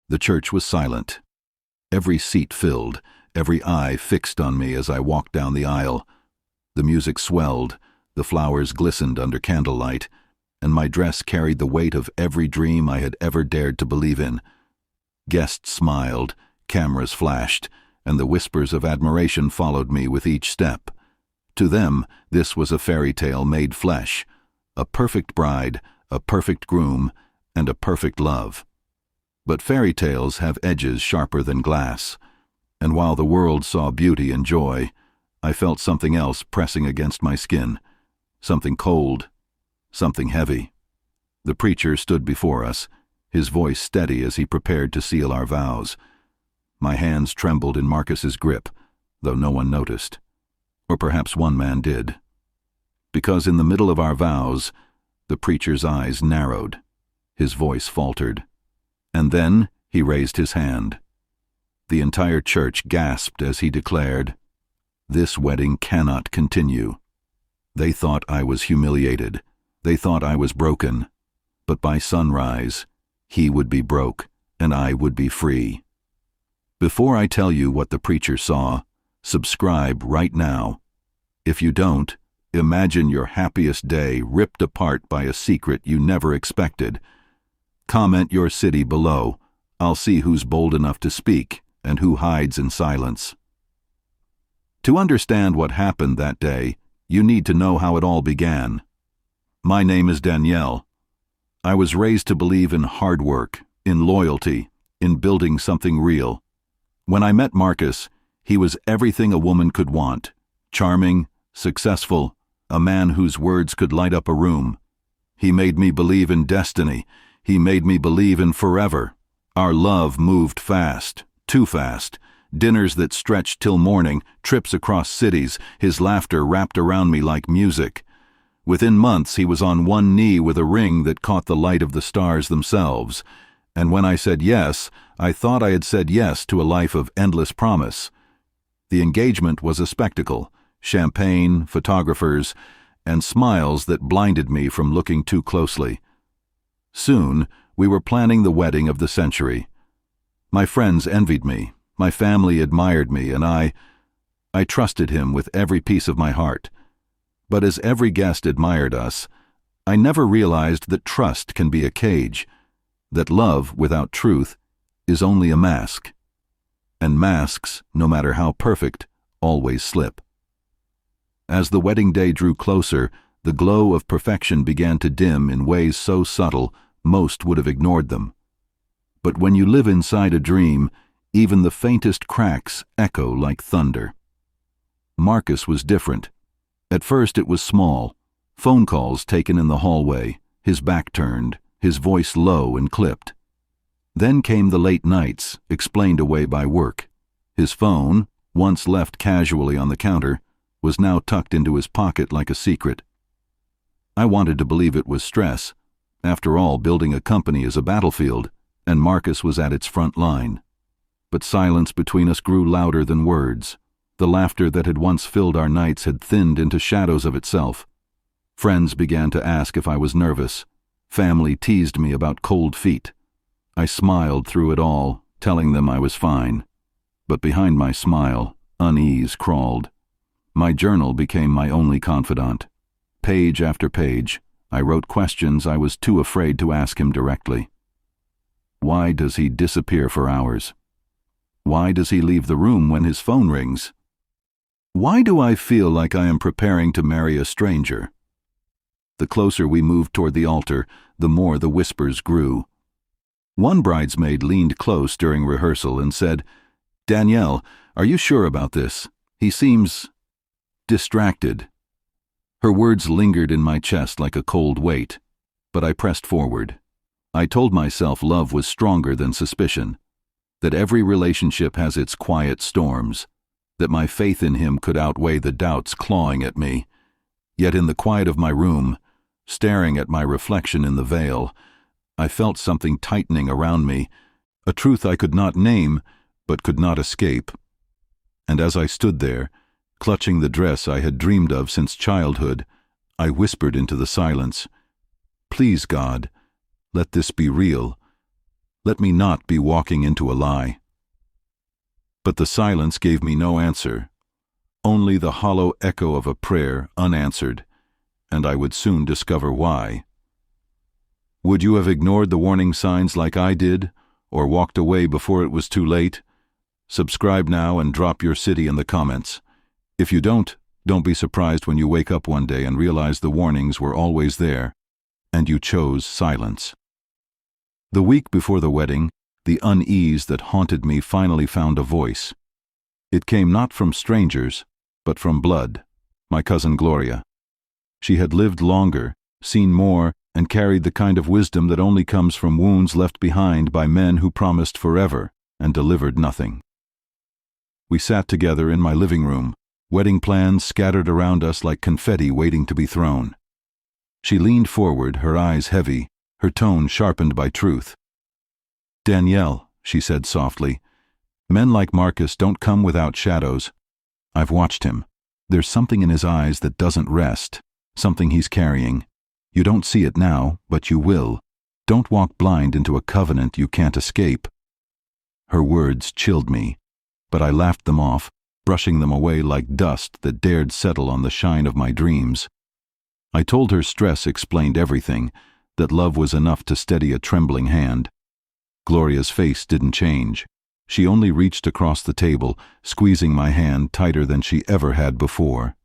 The church was silent. Every seat filled, every eye fixed on me as I walked down the aisle. The music swelled, the flowers glistened under candlelight, and my dress carried the weight of every dream I had ever dared to believe in. Guests smiled, cameras flashed, and the whispers of admiration followed me with each step. To them, this was a fairy tale made flesh, a perfect bride, a perfect groom, and a perfect love. But fairy tales have edges sharper than glass, and while the world saw beauty and joy, I felt something else pressing against my skin, something cold, something heavy. The preacher stood before us, his voice steady as he prepared to seal our vows. My hands trembled in Marcus's grip, though no one noticed. Or perhaps one man did. Because in the middle of our vows, the preacher's eyes narrowed, his voice faltered, and then he raised his hand. The entire church gasped as he declared, "This wedding cannot continue." They thought I was humiliated. They thought I was broken. But by sunrise, he would be broke, and I would be free. Before I tell you what the preacher saw, subscribe right now. If you don't, imagine your happiest day ripped apart by a secret you never expected. Comment your city below. I'll see who's bold enough to speak and who hides in silence. To understand what happened that day, you need to know how it all began. My name is Danielle. I was raised to believe in hard work, in loyalty, in building something real. When I met Marcus, he was everything a woman could want. Charming, successful, a man whose words could light up a room. He made me believe in destiny. He made me believe in forever. Our love moved fast, too fast. Dinners that stretched till morning, trips across cities, his laughter wrapped around me like music. Within months he was on one knee with a ring that caught the light of the stars themselves. And when I said yes, I thought I had said yes to a life of endless promise. The engagement was a spectacle, champagne, photographers, and smiles that blinded me from looking too closely. Soon, we were planning the wedding of the century. My friends envied me, my family admired me, and I trusted him with every piece of my heart. But as every guest admired us, I never realized that trust can be a cage, that love without truth is only a mask. And masks, no matter how perfect, always slip. As the wedding day drew closer, the glow of perfection began to dim in ways so subtle most would have ignored them. But when you live inside a dream, even the faintest cracks echo like thunder. Marcus was different. At first it was small, phone calls taken in the hallway, his back turned, his voice low and clipped. Then came the late nights, explained away by work. His phone, once left casually on the counter, was now tucked into his pocket like a secret. I wanted to believe it was stress. After all, building a company is a battlefield, and Marcus was at its front line. But silence between us grew louder than words. The laughter that had once filled our nights had thinned into shadows of itself. Friends began to ask if I was nervous. Family teased me about cold feet. I smiled through it all, telling them I was fine. But behind my smile, unease crawled. My journal became my only confidant. Page after page, I wrote questions I was too afraid to ask him directly. Why does he disappear for hours? Why does he leave the room when his phone rings? Why do I feel like I am preparing to marry a stranger? The closer we moved toward the altar, the more the whispers grew. One bridesmaid leaned close during rehearsal and said, "Danielle, are you sure about this? He seems distracted." Her words lingered in my chest like a cold weight, but I pressed forward. I told myself love was stronger than suspicion, that every relationship has its quiet storms, that my faith in him could outweigh the doubts clawing at me. Yet in the quiet of my room, staring at my reflection in the veil, I felt something tightening around me, a truth I could not name, but could not escape. And as I stood there, clutching the dress I had dreamed of since childhood, I whispered into the silence, "Please, God, let this be real. Let me not be walking into a lie. But the silence gave me no answer, only the hollow echo of a prayer unanswered, and I would soon discover why. Would you have ignored the warning signs like I did, or walked away before it was too late? Subscribe now and drop your city in the comments. If you don't be surprised when you wake up one day and realize the warnings were always there, and you chose silence. The week before the wedding, the unease that haunted me finally found a voice. It came not from strangers, but from blood, my cousin Gloria. She had lived longer, seen more, and carried the kind of wisdom that only comes from wounds left behind by men who promised forever and delivered nothing. We sat together in my living room, wedding plans scattered around us like confetti waiting to be thrown. She leaned forward, her eyes heavy, her tone sharpened by truth. "Danielle," she said softly, "men like Marcus don't come without shadows. I've watched him. There's something in his eyes that doesn't rest, something he's carrying. You don't see it now, but you will. Don't walk blind into a covenant you can't escape." Her words chilled me, but I laughed them off, brushing them away like dust that dared settle on the shine of my dreams. I told her stress explained everything, that love was enough to steady a trembling hand. Gloria's face didn't change. She only reached across the table, squeezing my hand tighter than she ever had before.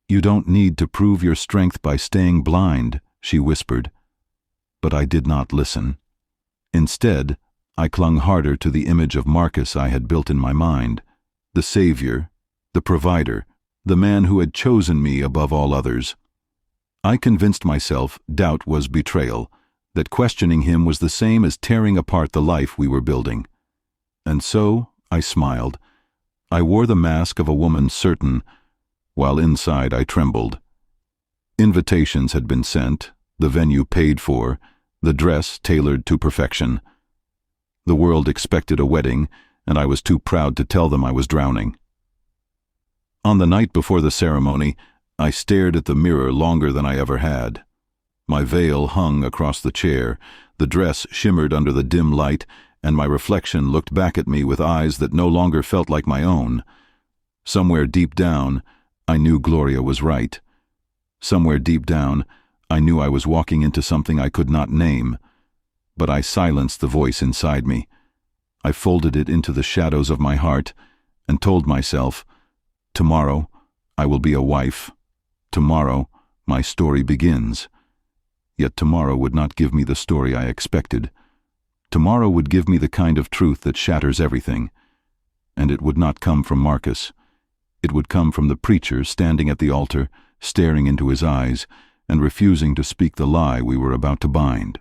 "You don't need to prove your strength by staying blind," she whispered. But I did not listen. Instead, I clung harder to the image of Marcus I had built in my mind, the savior, the provider, the man who had chosen me above all others. I convinced myself doubt was betrayal, that questioning him was the same as tearing apart the life we were building. And so I smiled. I wore the mask of a woman certain, while inside I trembled. Invitations had been sent, the venue paid for, the dress tailored to perfection. The world expected a wedding, and I was too proud to tell them I was drowning. On the night before the ceremony, I stared at the mirror longer than I ever had. My veil hung across the chair, the dress shimmered under the dim light, and my reflection looked back at me with eyes that no longer felt like my own. Somewhere deep down, I knew Gloria was right. Somewhere deep down, I knew I was walking into something I could not name. But I silenced the voice inside me. I folded it into the shadows of my heart and told myself, tomorrow I will be a wife. Tomorrow my story begins. Yet tomorrow would not give me the story I expected. Tomorrow would give me the kind of truth that shatters everything. And it would not come from Marcus. It would come from the preacher standing at the altar, staring into his eyes, and refusing to speak the lie we were about to bind.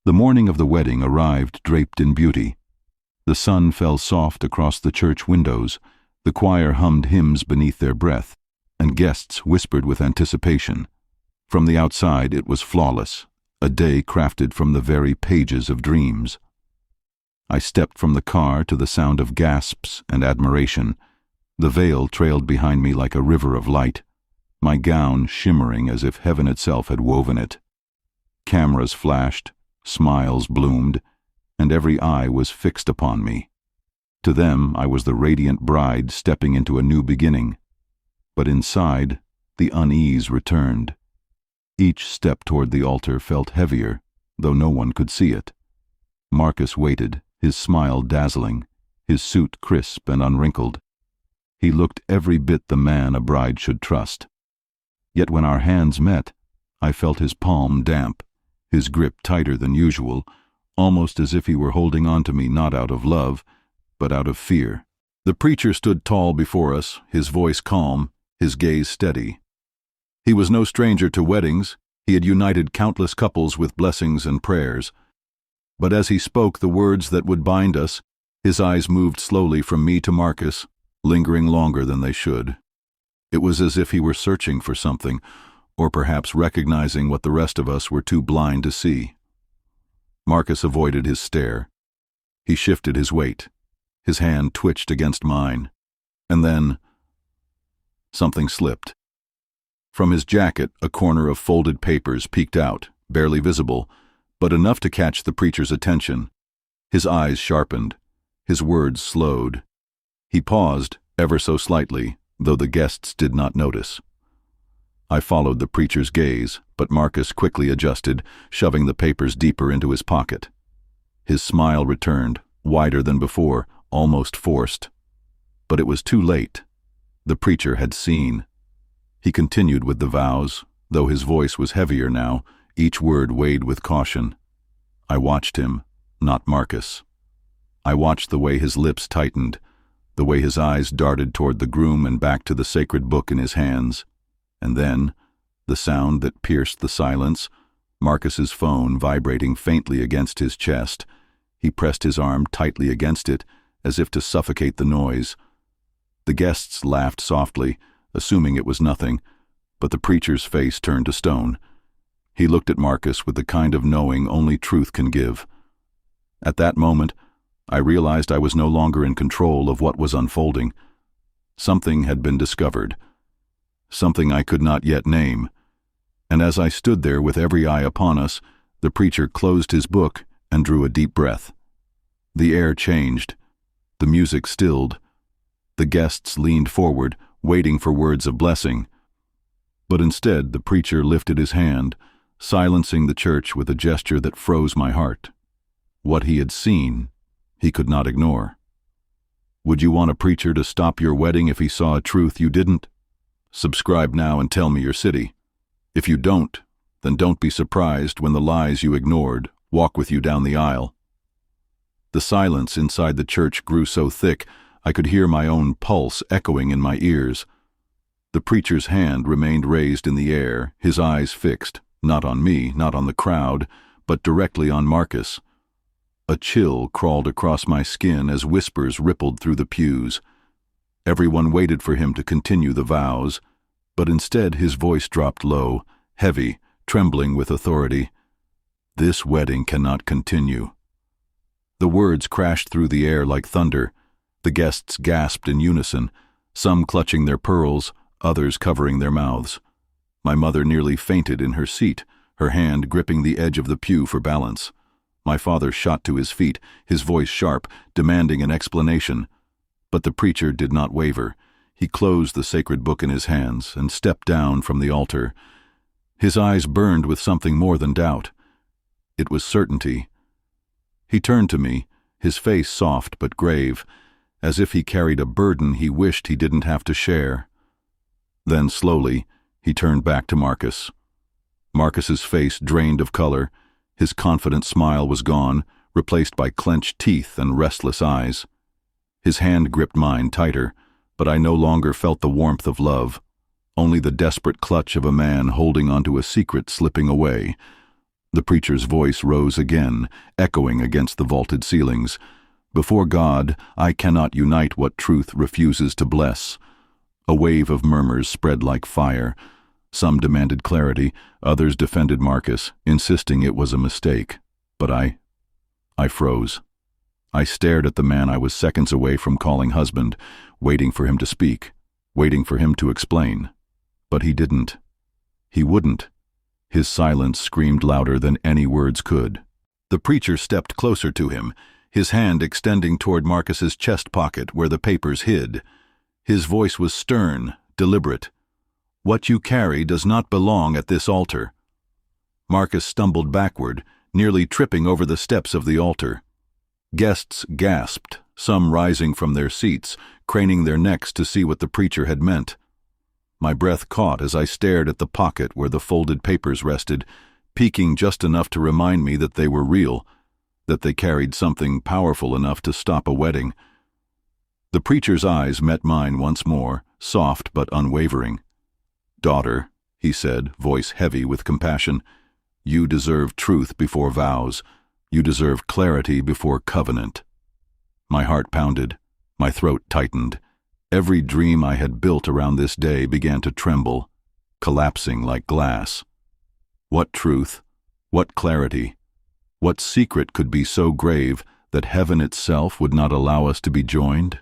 The morning of the wedding arrived draped in beauty. The sun fell soft across the church windows, the choir hummed hymns beneath their breath, and guests whispered with anticipation. From the outside it was flawless, a day crafted from the very pages of dreams. I stepped from the car to the sound of gasps and admiration. The veil trailed behind me like a river of light, my gown shimmering as if heaven itself had woven it. Cameras flashed, smiles bloomed, and every eye was fixed upon me. To them I was the radiant bride stepping into a new beginning. But inside, the unease returned. Each step toward the altar felt heavier, though no one could see it. Marcus waited, his smile dazzling, his suit crisp and unwrinkled. He looked every bit the man a bride should trust. Yet when our hands met, I felt his palm damp, his grip tighter than usual, almost as if he were holding on to me not out of love, but out of fear. The preacher stood tall before us, his voice calm, his gaze steady. He was no stranger to weddings. He had united countless couples with blessings and prayers. But as he spoke the words that would bind us, his eyes moved slowly from me to Marcus, lingering longer than they should. It was as if he were searching for something, or perhaps recognizing what the rest of us were too blind to see. Marcus avoided his stare. He shifted his weight. His hand twitched against mine. And then something slipped. From his jacket, a corner of folded papers peeked out, barely visible, but enough to catch the preacher's attention. His eyes sharpened. His words slowed. He paused, ever so slightly, though the guests did not notice. I followed the preacher's gaze, but Marcus quickly adjusted, shoving the papers deeper into his pocket. His smile returned, wider than before, almost forced. But it was too late. The preacher had seen. He continued with the vows, though his voice was heavier now, each word weighed with caution. I watched him, not Marcus. I watched the way his lips tightened, the way his eyes darted toward the groom and back to the sacred book in his hands. And then, the sound that pierced the silence, Marcus's phone vibrating faintly against his chest. He pressed his arm tightly against it, as if to suffocate the noise. The guests laughed softly, assuming it was nothing, but the preacher's face turned to stone. He looked at Marcus with the kind of knowing only truth can give. At that moment, I realized I was no longer in control of what was unfolding. Something had been discovered. Something I could not yet name. And as I stood there with every eye upon us, the preacher closed his book and drew a deep breath. The air changed. The music stilled. The guests leaned forward, waiting for words of blessing. But instead, the preacher lifted his hand, silencing the church with a gesture that froze my heart. What he had seen, he could not ignore. Would you want a preacher to stop your wedding if he saw a truth you didn't? Subscribe now and tell me your city. If you don't, then don't be surprised when the lies you ignored walk with you down the aisle. The silence inside the church grew so thick I could hear my own pulse echoing in my ears. The preacher's hand remained raised in the air, his eyes fixed, not on me, not on the crowd, but directly on Marcus. A chill crawled across my skin as whispers rippled through the pews. Everyone waited for him to continue the vows, but instead his voice dropped low, heavy, trembling with authority. This wedding cannot continue. The words crashed through the air like thunder. The guests gasped in unison, some clutching their pearls, others covering their mouths. My mother nearly fainted in her seat, her hand gripping the edge of the pew for balance. My father shot to his feet, his voice sharp, demanding an explanation. But the preacher did not waver. He closed the sacred book in his hands and stepped down from the altar. His eyes burned with something more than doubt. It was certainty. He turned to me, his face soft but grave, as if he carried a burden he wished he didn't have to share. Then slowly, he turned back to Marcus. Marcus's face drained of color. His confident smile was gone, replaced by clenched teeth and restless eyes. His hand gripped mine tighter, but I no longer felt the warmth of love, only the desperate clutch of a man holding onto a secret slipping away. The preacher's voice rose again, echoing against the vaulted ceilings. Before God, I cannot unite what truth refuses to bless. A wave of murmurs spread like fire. Some demanded clarity, others defended Marcus, insisting it was a mistake. But I froze. I stared at the man I was seconds away from calling husband, waiting for him to speak, waiting for him to explain. But he didn't. He wouldn't. His silence screamed louder than any words could. The preacher stepped closer to him, his hand extending toward Marcus's chest pocket where the papers hid. His voice was stern, deliberate. What you carry does not belong at this altar. Marcus stumbled backward, nearly tripping over the steps of the altar. Guests gasped, some rising from their seats, craning their necks to see what the preacher had meant. My breath caught as I stared at the pocket where the folded papers rested, peeking just enough to remind me that they were real, that they carried something powerful enough to stop a wedding. The preacher's eyes met mine once more, soft but unwavering. "Daughter," he said, voice heavy with compassion, "you deserve truth before vows. You deserve clarity before covenant." My heart pounded. My throat tightened. Every dream I had built around this day began to tremble, collapsing like glass. What truth? What clarity? What secret could be so grave that heaven itself would not allow us to be joined?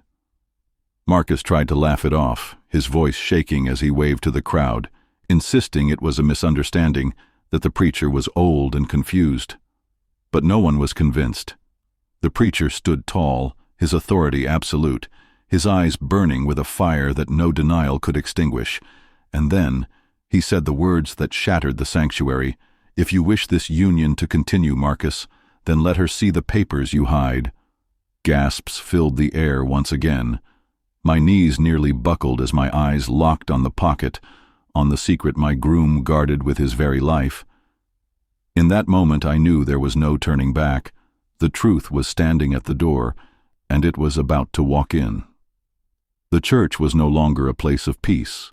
Marcus tried to laugh it off, his voice shaking as he waved to the crowd, insisting it was a misunderstanding, that the preacher was old and confused. But no one was convinced. The preacher stood tall, his authority absolute, his eyes burning with a fire that no denial could extinguish. And then he said the words that shattered the sanctuary. "If you wish this union to continue, Marcus, then let her see the papers you hide." Gasps filled the air once again. My knees nearly buckled as my eyes locked on the pocket, on the secret my groom guarded with his very life. In that moment I knew there was no turning back. The truth was standing at the door, and it was about to walk in. The church was no longer a place of peace.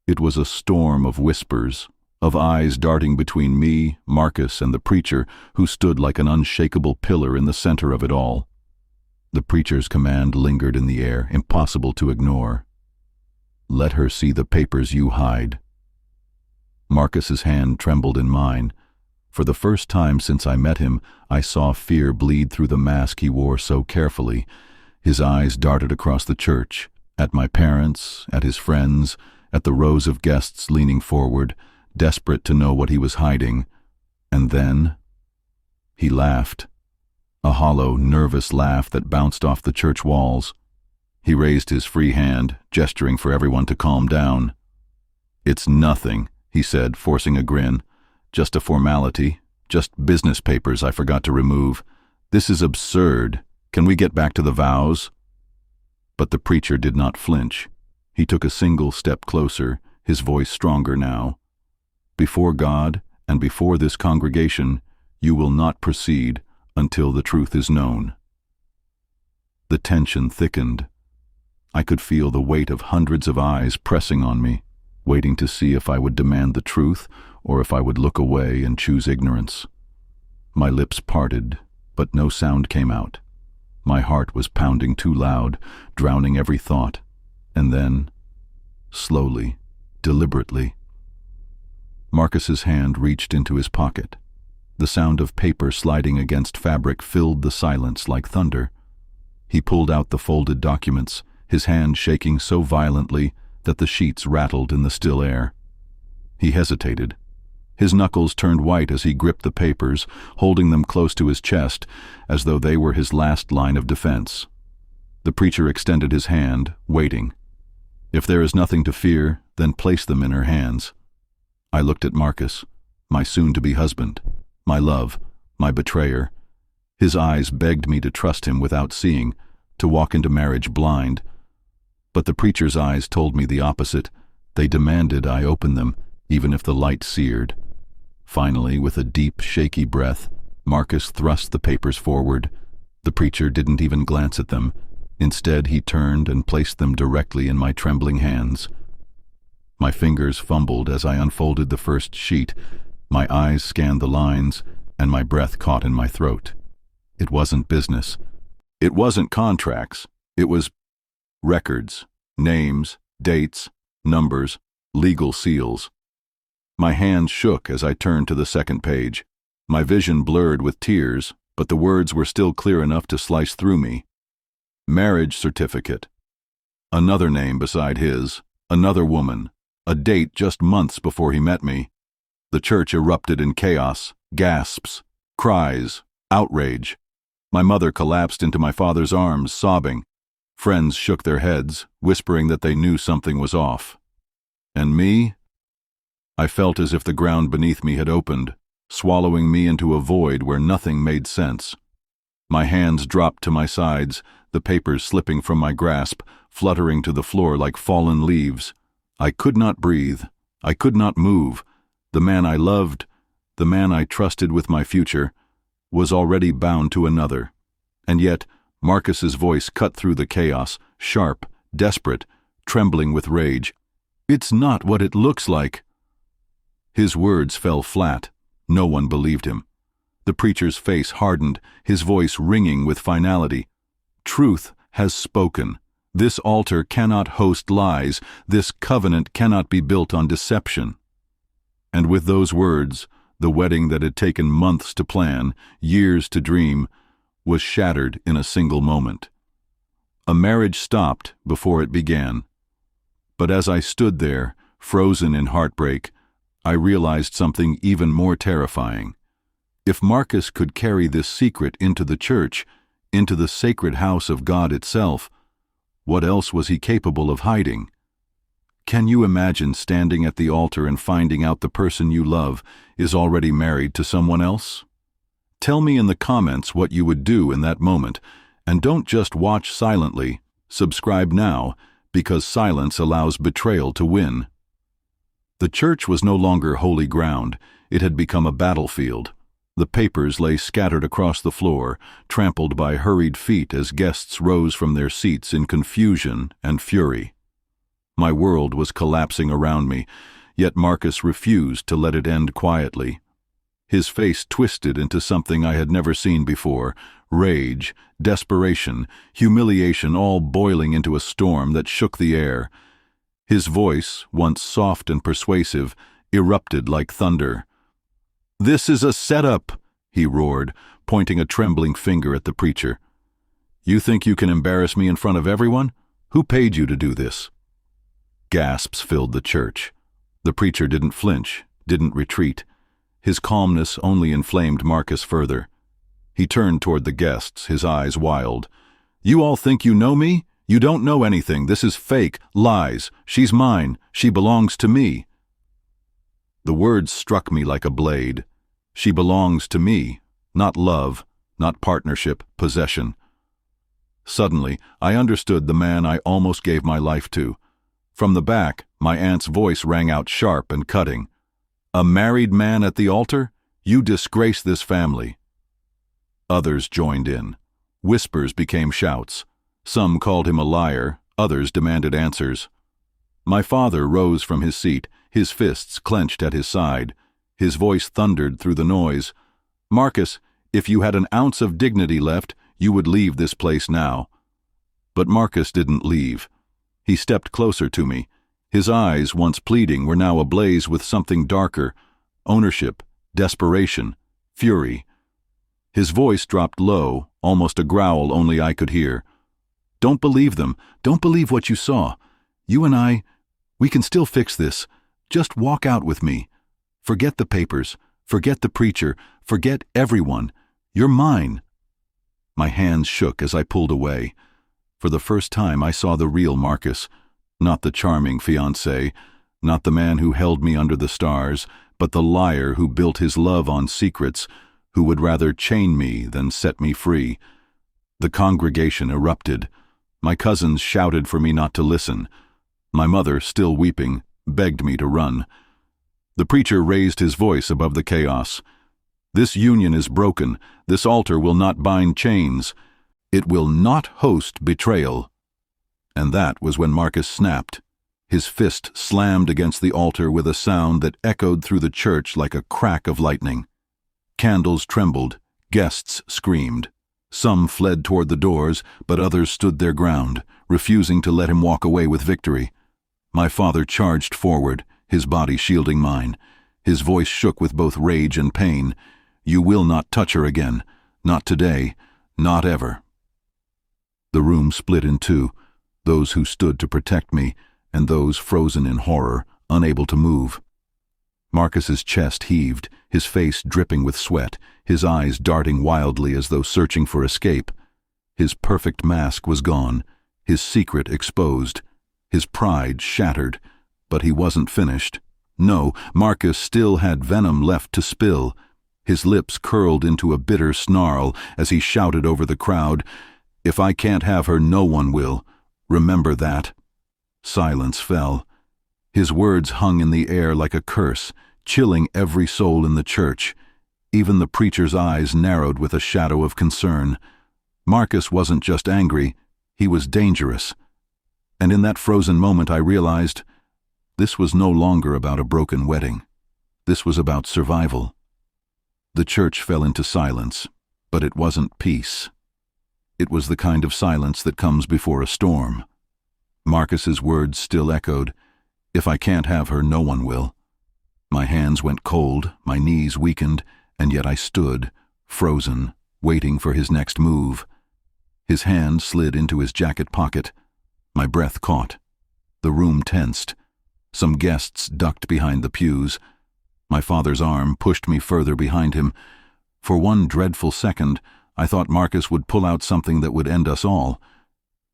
It was a storm of whispers, of eyes darting between me, Marcus, and the preacher, who stood like an unshakable pillar in the center of it all. The preacher's command lingered in the air, impossible to ignore. "Let her see the papers you hide." Marcus's hand trembled in mine. For the first time since I met him, I saw fear bleed through the mask he wore so carefully. His eyes darted across the church, at my parents, at his friends, at the rows of guests leaning forward, desperate to know what he was hiding. And then he laughed, a hollow, nervous laugh that bounced off the church walls. He raised his free hand, gesturing for everyone to calm down. "It's nothing," he said, forcing a grin. "Just a formality, just business papers I forgot to remove. This is absurd. Can we get back to the vows?" But the preacher did not flinch. He took a single step closer, his voice stronger now. "Before God and before this congregation, you will not proceed until the truth is known." The tension thickened. I could feel the weight of hundreds of eyes pressing on me, waiting to see if I would demand the truth or if I would look away and choose ignorance. My lips parted, but no sound came out. My heart was pounding too loud, drowning every thought. And then, slowly, deliberately, Marcus's hand reached into his pocket. The sound of paper sliding against fabric filled the silence like thunder. He pulled out the folded documents, his hand shaking so violently that the sheets rattled in the still air. He hesitated. His knuckles turned white as he gripped the papers, holding them close to his chest, as though they were his last line of defense. The preacher extended his hand, waiting. "If there is nothing to fear, then place them in her hands." I looked at Marcus, my soon-to-be husband, my love, my betrayer. His eyes begged me to trust him without seeing, to walk into marriage blind. But the preacher's eyes told me the opposite. They demanded I open them, even if the light seared. Finally, with a deep, shaky breath, Marcus thrust the papers forward. The preacher didn't even glance at them. Instead, he turned and placed them directly in my trembling hands. My fingers fumbled as I unfolded the first sheet. My eyes scanned the lines, and my breath caught in my throat. It wasn't business. It wasn't contracts. It was records, names, dates, numbers, legal seals. My hands shook as I turned to the second page. My vision blurred with tears, but the words were still clear enough to slice through me. Marriage certificate. Another name beside his, another woman, a date just months before he met me. The church erupted in chaos, gasps, cries, outrage. My mother collapsed into my father's arms, sobbing. Friends shook their heads, whispering that they knew something was off. And me? I felt as if the ground beneath me had opened, swallowing me into a void where nothing made sense. My hands dropped to my sides, the papers slipping from my grasp, fluttering to the floor like fallen leaves. I could not breathe. I could not move. The man I loved, the man I trusted with my future, was already bound to another. And yet, Marcus's voice cut through the chaos, sharp, desperate, trembling with rage. "It's not what it looks like." His words fell flat. No one believed him. The preacher's face hardened, his voice ringing with finality. "Truth has spoken. This altar cannot host lies. This covenant cannot be built on deception." And with those words, the wedding that had taken months to plan, years to dream, was shattered in a single moment. A marriage stopped before it began. But as I stood there, frozen in heartbreak, I realized something even more terrifying. If Marcus could carry this secret into the church, into the sacred house of God itself, what else was he capable of hiding? Can you imagine standing at the altar and finding out the person you love is already married to someone else? Tell me in the comments what you would do in that moment, and don't just watch silently. Subscribe now, because silence allows betrayal to win. The church was no longer holy ground. It had become a battlefield. The papers lay scattered across the floor, trampled by hurried feet as guests rose from their seats in confusion and fury. My world was collapsing around me, yet Marcus refused to let it end quietly. His face twisted into something I had never seen before: rage, desperation, humiliation, all boiling into a storm that shook the air. His voice, once soft and persuasive, erupted like thunder. "This is a setup," he roared, pointing a trembling finger at the preacher. "You think you can embarrass me in front of everyone? Who paid you to do this?" Gasps filled the church. The preacher didn't flinch, didn't retreat. His calmness only inflamed Marcus further. He turned toward the guests, his eyes wild. "You all think you know me? You don't know anything. This is fake, lies. She's mine. She belongs to me." The words struck me like a blade. She belongs to me, not love, not partnership, possession. Suddenly, I understood the man I almost gave my life to. From the back, my aunt's voice rang out sharp and cutting. "A married man at the altar? You disgrace this family." Others joined in. Whispers became shouts. Some called him a liar, others demanded answers. My father rose from his seat, his fists clenched at his side. His voice thundered through the noise. "Marcus, if you had an ounce of dignity left, you would leave this place now." But Marcus didn't leave. He stepped closer to me. His eyes, once pleading, were now ablaze with something darker: ownership, desperation, fury. His voice dropped low, almost a growl only I could hear. "Don't believe them. Don't believe what you saw. You and I, we can still fix this. Just walk out with me. Forget the papers. Forget the preacher. Forget everyone. You're mine." My hands shook as I pulled away. For the first time I saw the real Marcus, not the charming fiancé, not the man who held me under the stars, but the liar who built his love on secrets, who would rather chain me than set me free. The congregation erupted. My cousins shouted for me not to listen. My mother, still weeping, begged me to run. The preacher raised his voice above the chaos. "This union is broken. This altar will not bind chains. It will not host betrayal." And that was when Marcus snapped. His fist slammed against the altar with a sound that echoed through the church like a crack of lightning. Candles trembled, guests screamed. Some fled toward the doors, but others stood their ground, refusing to let him walk away with victory. My father charged forward, his body shielding mine. His voice shook with both rage and pain. "You will not touch her again. Not today. Not ever." The room split in two, those who stood to protect me, and those frozen in horror, unable to move. Marcus's chest heaved, his face dripping with sweat, his eyes darting wildly as though searching for escape. His perfect mask was gone, his secret exposed, his pride shattered, but he wasn't finished. No, Marcus still had venom left to spill. His lips curled into a bitter snarl as he shouted over the crowd, "If I can't have her, no one will. Remember that." Silence fell. His words hung in the air like a curse, chilling every soul in the church. Even the preacher's eyes narrowed with a shadow of concern. Marcus wasn't just angry, he was dangerous. And in that frozen moment I realized this was no longer about a broken wedding. This was about survival. The church fell into silence, but it wasn't peace. It was the kind of silence that comes before a storm. Marcus's words still echoed, "If I can't have her, no one will." My hands went cold, my knees weakened, and yet I stood, frozen, waiting for his next move. His hand slid into his jacket pocket. My breath caught. The room tensed. Some guests ducked behind the pews. My father's arm pushed me further behind him. For one dreadful second, I thought Marcus would pull out something that would end us all.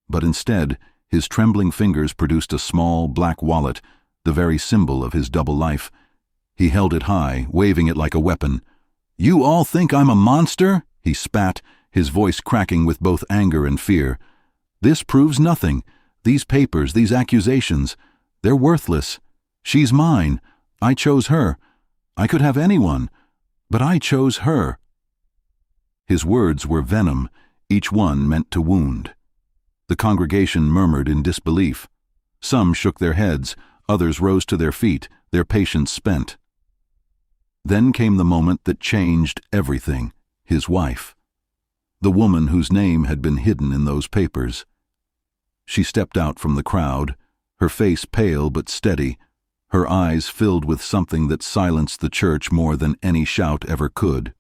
But instead, his trembling fingers produced a small, black wallet, the very symbol of his double life. He held it high, waving it like a weapon. "You all think I'm a monster?" he spat, his voice cracking with both anger and fear. "This proves nothing. These papers, these accusations, they're worthless. She's mine. I chose her. I could have anyone, but I chose her." His words were venom, each one meant to wound. The congregation murmured in disbelief. Some shook their heads, others rose to their feet, their patience spent. Then came the moment that changed everything, his wife. The woman whose name had been hidden in those papers. She stepped out from the crowd, her face pale but steady, her eyes filled with something that silenced the church more than any shout ever could.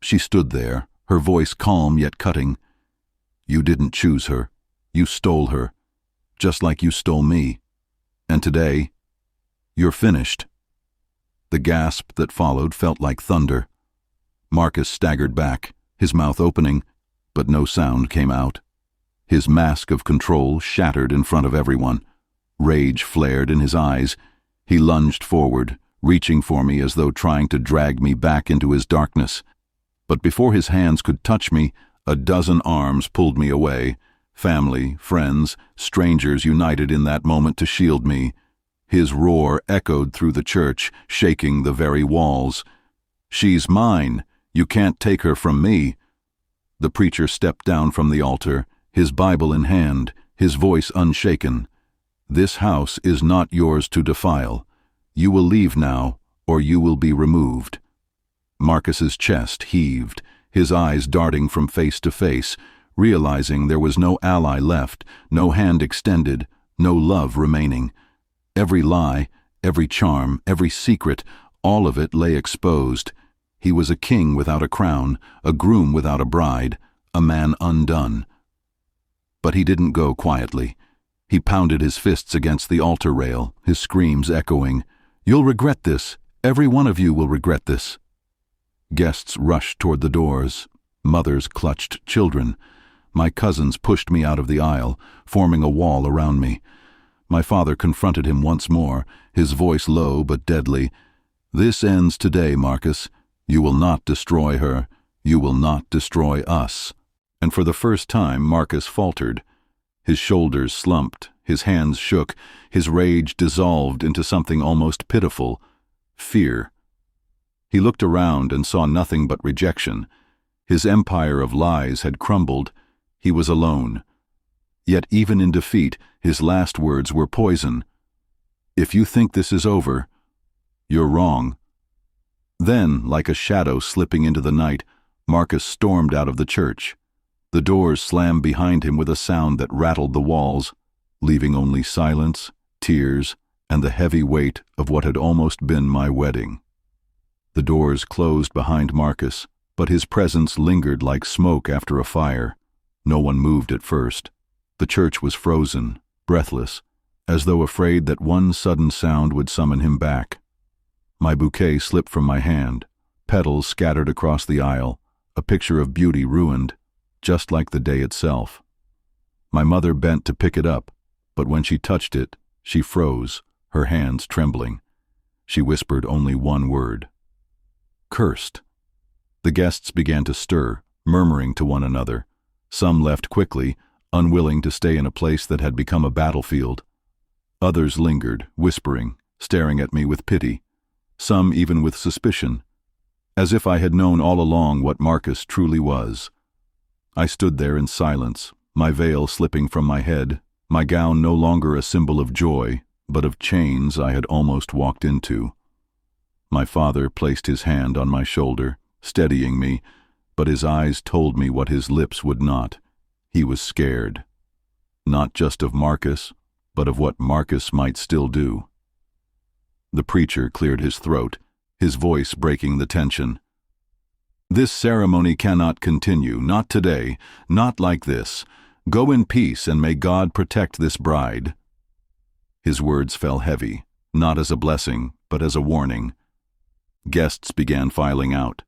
She stood there, her voice calm yet cutting. "You didn't choose her. You stole her, just like you stole me. And today, you're finished." The gasp that followed felt like thunder. Marcus staggered back, his mouth opening, but no sound came out. His mask of control shattered in front of everyone. Rage flared in his eyes. He lunged forward, reaching for me as though trying to drag me back into his darkness. But before his hands could touch me, a dozen arms pulled me away. Family, friends, strangers united in that moment to shield me. His roar echoed through the church, shaking the very walls. "She's mine. You can't take her from me." The preacher stepped down from the altar, his Bible in hand, his voice unshaken. "This house is not yours to defile. You will leave now, or you will be removed." Marcus's chest heaved, his eyes darting from face to face, realizing there was no ally left, no hand extended, no love remaining. Every lie, every charm, every secret, all of it lay exposed. He was a king without a crown, a groom without a bride, a man undone. But he didn't go quietly. He pounded his fists against the altar rail, his screams echoing, "You'll regret this. Every one of you will regret this." Guests rushed toward the doors. Mothers clutched children. My cousins pushed me out of the aisle, forming a wall around me. My father confronted him once more, his voice low but deadly. "This ends today, Marcus. You will not destroy her. You will not destroy us." And for the first time Marcus faltered. His shoulders slumped, his hands shook, his rage dissolved into something almost pitiful, fear. He looked around and saw nothing but rejection. His empire of lies had crumbled. He was alone. Yet even in defeat, his last words were poison. "If you think this is over, you're wrong." Then, like a shadow slipping into the night, Marcus stormed out of the church. The doors slammed behind him with a sound that rattled the walls, leaving only silence, tears, and the heavy weight of what had almost been my wedding. The doors closed behind Marcus, but his presence lingered like smoke after a fire. No one moved at first. The church was frozen, breathless, as though afraid that one sudden sound would summon him back. My bouquet slipped from my hand, petals scattered across the aisle, a picture of beauty ruined, just like the day itself. My mother bent to pick it up, but when she touched it, she froze, her hands trembling. She whispered only one word: "Cursed." The guests began to stir, murmuring to one another. Some left quickly, unwilling to stay in a place that had become a battlefield. Others lingered, whispering, staring at me with pity. Some even with suspicion, as if I had known all along what Marcus truly was. I stood there in silence, my veil slipping from my head, my gown no longer a symbol of joy, but of chains I had almost walked into. My father placed his hand on my shoulder, steadying me, but his eyes told me what his lips would not. He was scared. Not just of Marcus, but of what Marcus might still do. The preacher cleared his throat, his voice breaking the tension. "This ceremony cannot continue, not today, not like this. Go in peace, and may God protect this bride." His words fell heavy, not as a blessing, but as a warning. Guests began filing out.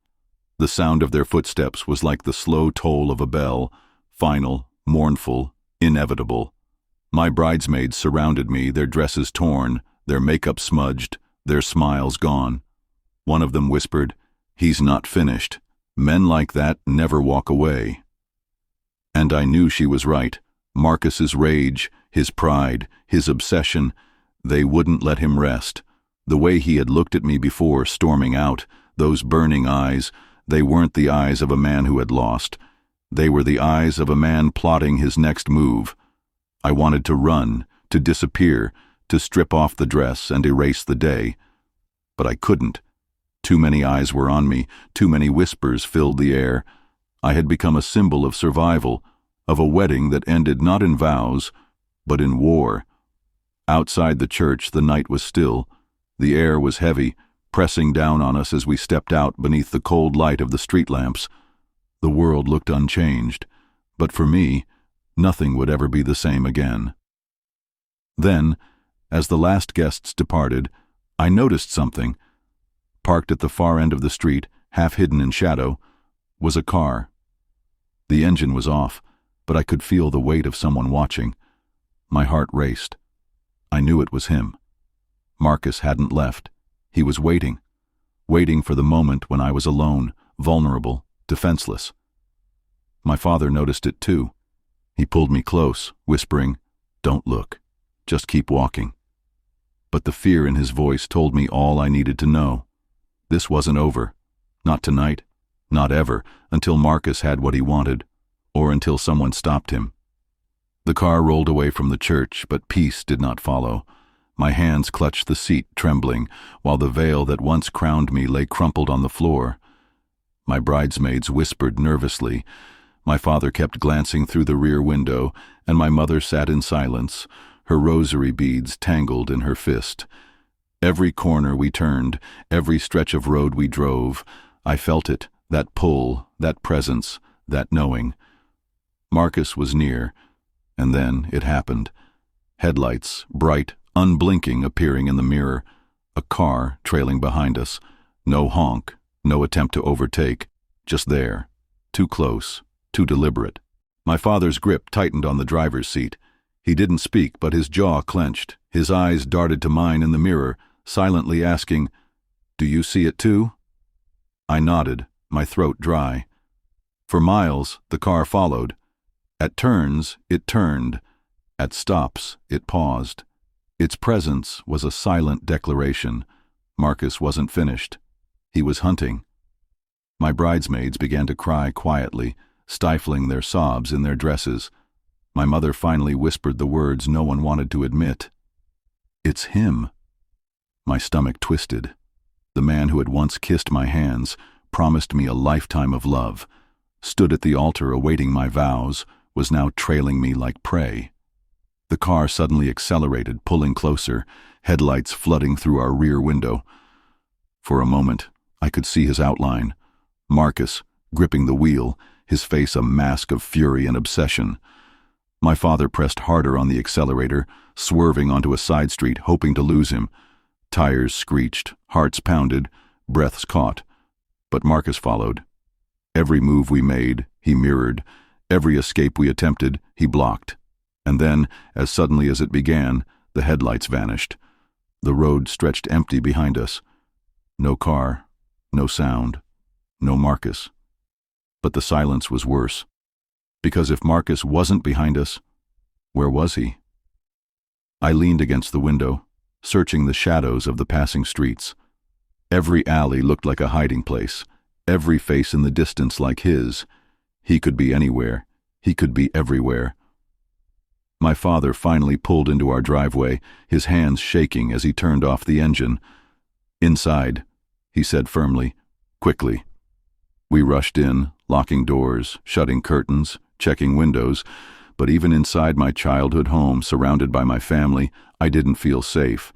The sound of their footsteps was like the slow toll of a bell, final, mournful, inevitable. My bridesmaids surrounded me, their dresses torn, their makeup smudged, their smiles gone. One of them whispered, "He's not finished. Men like that never walk away." And I knew she was right. Marcus's rage, his pride, his obsession, they wouldn't let him rest. The way he had looked at me before, storming out, those burning eyes, they weren't the eyes of a man who had lost. They were the eyes of a man plotting his next move. I wanted to run, to disappear, to strip off the dress and erase the day. But I couldn't. Too many eyes were on me, too many whispers filled the air. I had become a symbol of survival, of a wedding that ended not in vows, but in war. Outside the church, the night was still. The air was heavy, pressing down on us as we stepped out beneath the cold light of the street lamps. The world looked unchanged, but for me, nothing would ever be the same again. Then, as the last guests departed, I noticed something. Parked at the far end of the street, half hidden in shadow, was a car. The engine was off, but I could feel the weight of someone watching. My heart raced. I knew it was him. Marcus hadn't left. He was waiting for the moment when I was alone, vulnerable, defenseless. My father noticed it too. He pulled me close, whispering, "Don't look. Just keep walking." But the fear in his voice told me all I needed to know. This wasn't over. Not tonight. Not ever, until Marcus had what he wanted, or until someone stopped him. The car rolled away from the church, but peace did not follow. My hands clutched the seat, trembling, while the veil that once crowned me lay crumpled on the floor. My bridesmaids whispered nervously. My father kept glancing through the rear window, and my mother sat in silence, her rosary beads tangled in her fist. Every corner we turned, every stretch of road we drove, I felt it, that pull, that presence, that knowing. Marcus was near, and then it happened. Headlights, bright, unblinking, appearing in the mirror. A car trailing behind us. No honk, no attempt to overtake. Just there. Too close, too deliberate. My father's grip tightened on the driver's seat. He didn't speak, but his jaw clenched. His eyes darted to mine in the mirror, silently asking, "Do you see it too?" I nodded, my throat dry. For miles, the car followed. At turns, it turned. At stops, it paused. Its presence was a silent declaration. Marcus wasn't finished. He was hunting. My bridesmaids began to cry quietly, stifling their sobs in their dresses. My mother finally whispered the words no one wanted to admit. "It's him." My stomach twisted. The man who had once kissed my hands, promised me a lifetime of love, stood at the altar awaiting my vows, was now trailing me like prey. The car suddenly accelerated, pulling closer, headlights flooding through our rear window. For a moment, I could see his outline. Marcus, gripping the wheel, his face a mask of fury and obsession. My father pressed harder on the accelerator, swerving onto a side street, hoping to lose him. Tires screeched, hearts pounded, breaths caught. But Marcus followed. Every move we made, he mirrored. Every escape we attempted, he blocked. And then, as suddenly as it began, the headlights vanished. The road stretched empty behind us. No car, no sound, no Marcus. But the silence was worse. Because if Marcus wasn't behind us, where was he? I leaned against the window, searching the shadows of the passing streets. Every alley looked like a hiding place, every face in the distance like his. He could be anywhere. He could be everywhere. My father finally pulled into our driveway, his hands shaking as he turned off the engine. "Inside," he said firmly, "quickly." We rushed in, locking doors, shutting curtains, checking windows, but even inside my childhood home, surrounded by my family, I didn't feel safe.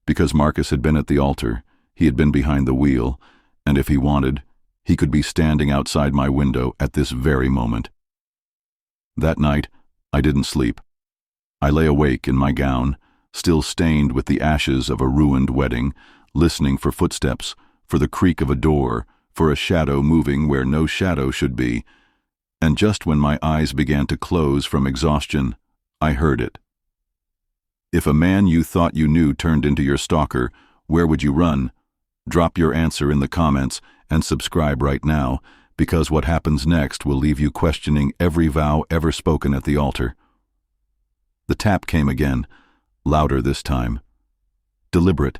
Because Marcus had been at the altar, he had been behind the wheel, and if he wanted, he could be standing outside my window at this very moment. That night, I didn't sleep. I lay awake in my gown, still stained with the ashes of a ruined wedding, listening for footsteps, for the creak of a door, for a shadow moving where no shadow should be, and just when my eyes began to close from exhaustion, I heard it. If a man you thought you knew turned into your stalker, where would you run? Drop your answer in the comments and subscribe right now, because what happens next will leave you questioning every vow ever spoken at the altar. The tap came again, louder this time. Deliberate.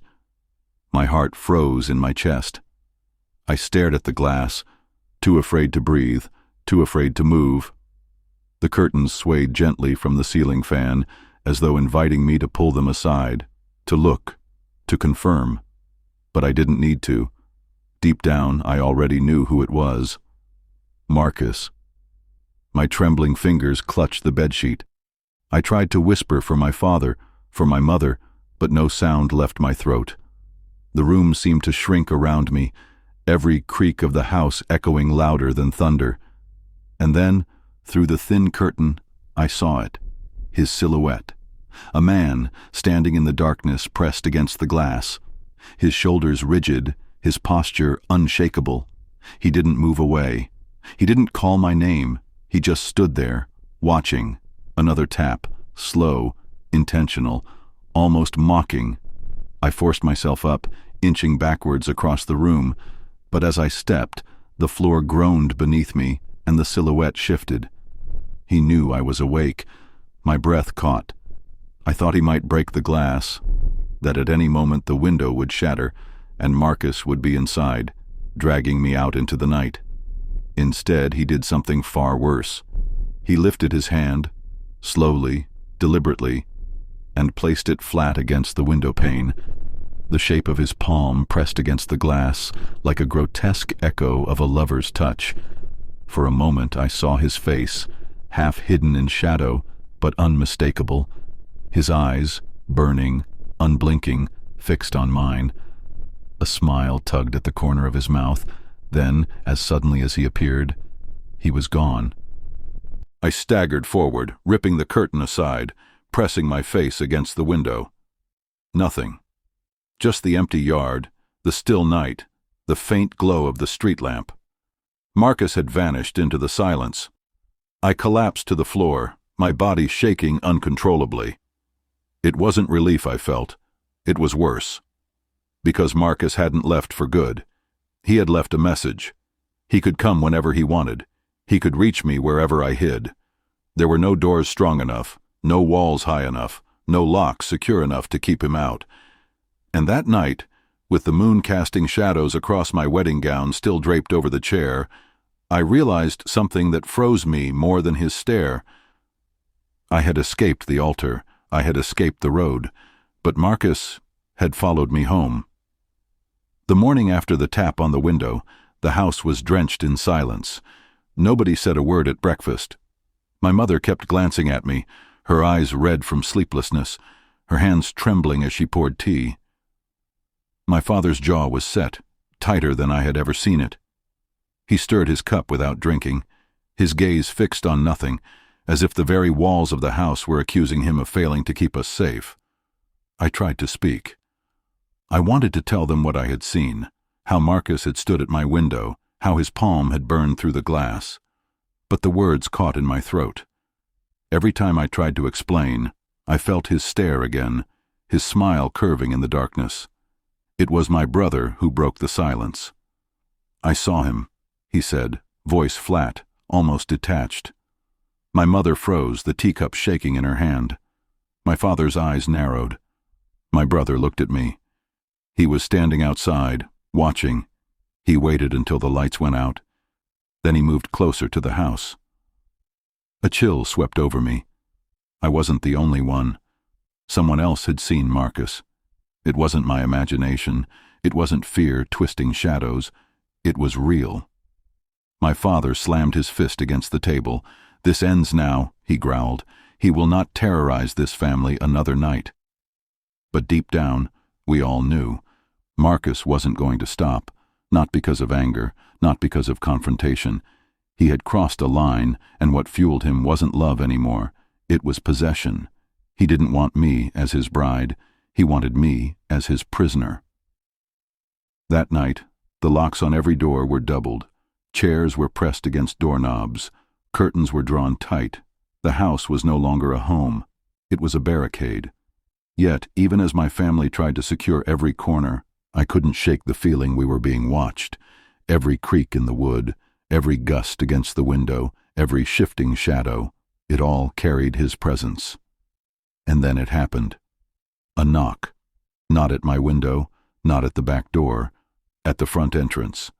My heart froze in my chest. I stared at the glass, too afraid to breathe, too afraid to move. The curtains swayed gently from the ceiling fan, as though inviting me to pull them aside, to look, to confirm. But I didn't need to. Deep down, I already knew who it was. Marcus. My trembling fingers clutched the bedsheet. I tried to whisper for my father, for my mother, but no sound left my throat. The room seemed to shrink around me, every creak of the house echoing louder than thunder. And then, through the thin curtain, I saw it, his silhouette. A man, standing in the darkness pressed against the glass. His shoulders rigid, his posture unshakable. He didn't move away. He didn't call my name. He just stood there, watching. Another tap, slow, intentional, almost mocking. I forced myself up, inching backwards across the room, but as I stepped, the floor groaned beneath me and the silhouette shifted. He knew I was awake. My breath caught. I thought he might break the glass, that at any moment the window would shatter and Marcus would be inside, dragging me out into the night. Instead, he did something far worse. He lifted his hand, slowly, deliberately, and placed it flat against the window pane. The shape of his palm pressed against the glass like a grotesque echo of a lover's touch. For a moment I saw his face, half hidden in shadow, but unmistakable. His eyes, burning, unblinking, fixed on mine. A smile tugged at the corner of his mouth. Then, as suddenly as he appeared, he was gone. I staggered forward, ripping the curtain aside, pressing my face against the window. Nothing. Just the empty yard, the still night, the faint glow of the street lamp. Marcus had vanished into the silence. I collapsed to the floor, my body shaking uncontrollably. It wasn't relief I felt. It was worse. Because Marcus hadn't left for good. He had left a message. He could come whenever he wanted. He could reach me wherever I hid. There were no doors strong enough, no walls high enough, no locks secure enough to keep him out. And that night, with the moon casting shadows across my wedding gown still draped over the chair, I realized something that froze me more than his stare. I had escaped the altar. I had escaped the road. But Marcus had followed me home. The morning after the tap on the window, the house was drenched in silence. Nobody said a word at breakfast. My mother kept glancing at me, her eyes red from sleeplessness, her hands trembling as she poured tea. My father's jaw was set, tighter than I had ever seen it. He stirred his cup without drinking, his gaze fixed on nothing, as if the very walls of the house were accusing him of failing to keep us safe. I tried to speak. I wanted to tell them what I had seen, how Marcus had stood at my window, how his palm had burned through the glass. But the words caught in my throat. Every time I tried to explain, I felt his stare again, his smile curving in the darkness. It was my brother who broke the silence. "I saw him," he said, voice flat, almost detached. My mother froze, the teacup shaking in her hand. My father's eyes narrowed. My brother looked at me. He was standing outside, watching. He waited until the lights went out. Then he moved closer to the house. A chill swept over me. I wasn't the only one. Someone else had seen Marcus. It wasn't my imagination. It wasn't fear twisting shadows. It was real. My father slammed his fist against the table. "This ends now," he growled. "He will not terrorize this family another night." But deep down, we all knew. Marcus wasn't going to stop, not because of anger, not because of confrontation. He had crossed a line, and what fueled him wasn't love anymore. It was possession. He didn't want me as his bride. He wanted me as his prisoner. That night, The locks on every door were doubled. Chairs were pressed against doorknobs. Curtains were drawn tight. The house was no longer a home. It was a barricade. Yet, even as my family tried to secure every corner, I couldn't shake the feeling we were being watched. Every creak in the wood, every gust against the window, every shifting shadow, it all carried his presence. And then it happened. A knock. Not at my window, not at the back door, at the front entrance.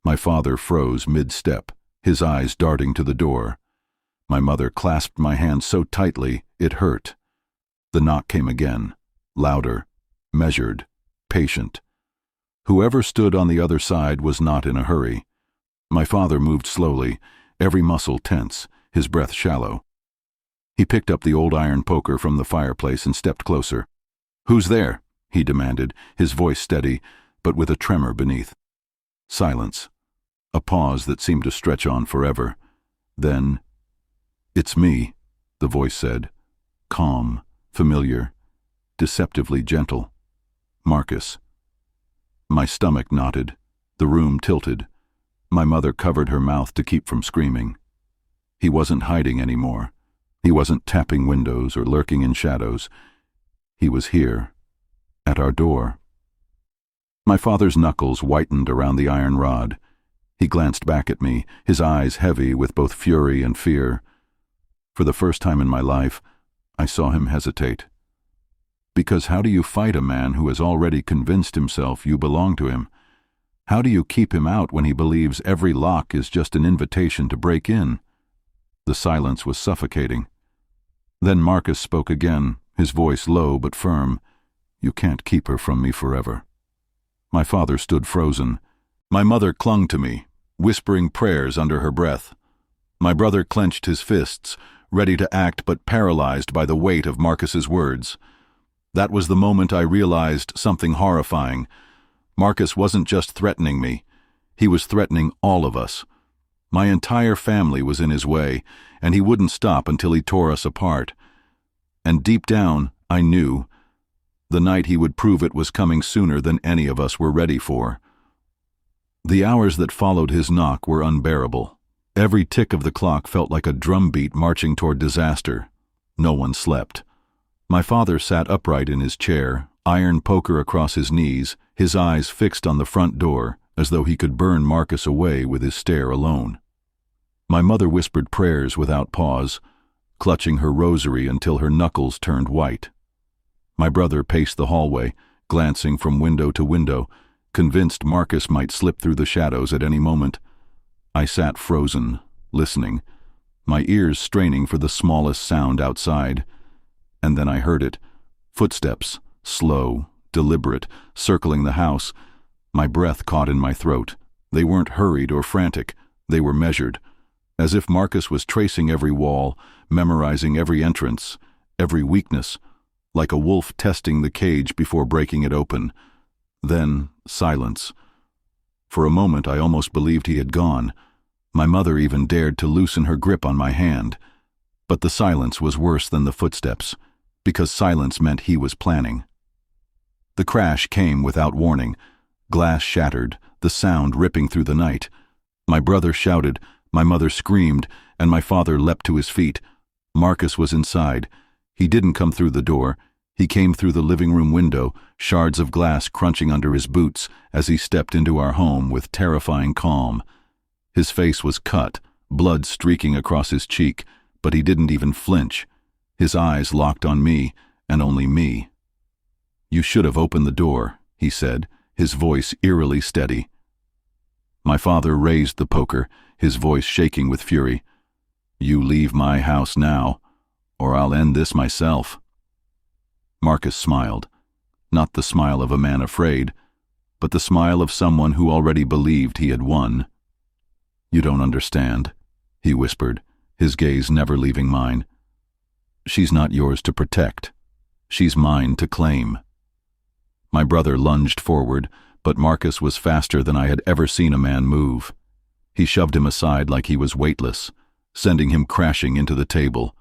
My father froze mid-step, his eyes darting to the door. My mother clasped my hand so tightly it hurt. The knock came again, louder, measured, patient. Whoever stood on the other side was not in a hurry. My father moved slowly, every muscle tense, his breath shallow. He picked up the old iron poker from the fireplace and stepped closer. "Who's there?" he demanded, his voice steady, but with a tremor beneath. Silence. A pause that seemed to stretch on forever. Then, "It's me," the voice said, calm, familiar, deceptively gentle. "Marcus." My stomach knotted. The room tilted. My mother covered her mouth to keep from screaming. He wasn't hiding anymore. He wasn't tapping windows or lurking in shadows. He was here, at our door. My father's knuckles whitened around the iron rod. He glanced back at me, his eyes heavy with both fury and fear. For the first time in my life, I saw him hesitate. Because how do you fight a man who has already convinced himself you belong to him? How do you keep him out when he believes every lock is just an invitation to break in? The silence was suffocating. Then Marcus spoke again, his voice low but firm. "You can't keep her from me forever." My father stood frozen. My mother clung to me, whispering prayers under her breath. My brother clenched his fists, ready to act but paralyzed by the weight of Marcus's words. That was the moment I realized something horrifying. Marcus wasn't just threatening me. He was threatening all of us. My entire family was in his way, and he wouldn't stop until he tore us apart. And deep down, I knew, the night he would prove it was coming sooner than any of us were ready for. The hours that followed his knock were unbearable. Every tick of the clock felt like a drumbeat marching toward disaster. No one slept. My father sat upright in his chair, iron poker across his knees, his eyes fixed on the front door, as though he could burn Marcus away with his stare alone. My mother whispered prayers without pause, clutching her rosary until her knuckles turned white. My brother paced the hallway, glancing from window to window, convinced Marcus might slip through the shadows at any moment. I sat frozen, listening, my ears straining for the smallest sound outside. And then I heard it. Footsteps, slow, deliberate, circling the house. My breath caught in my throat. They weren't hurried or frantic. They were measured, as if Marcus was tracing every wall, memorizing every entrance, every weakness, like a wolf testing the cage before breaking it open. Then, silence. For a moment I almost believed he had gone. My mother even dared to loosen her grip on my hand. But the silence was worse than the footsteps, because silence meant he was planning. The crash came without warning. Glass shattered, the sound ripping through the night. My brother shouted, my mother screamed, and my father leapt to his feet. Marcus was inside. He didn't come through the door. He came through the living room window, shards of glass crunching under his boots as he stepped into our home with terrifying calm. His face was cut, blood streaking across his cheek, but he didn't even flinch. His eyes locked on me, and only me. "You should have opened the door," he said, his voice eerily steady. My father raised the poker, his voice shaking with fury. "You leave my house now, or I'll end this myself." Marcus smiled, not the smile of a man afraid, but the smile of someone who already believed he had won. "You don't understand," he whispered, his gaze never leaving mine. "She's not yours to protect. She's mine to claim." My brother lunged forward, but Marcus was faster than I had ever seen a man move. He shoved him aside like he was weightless, sending him crashing into the table.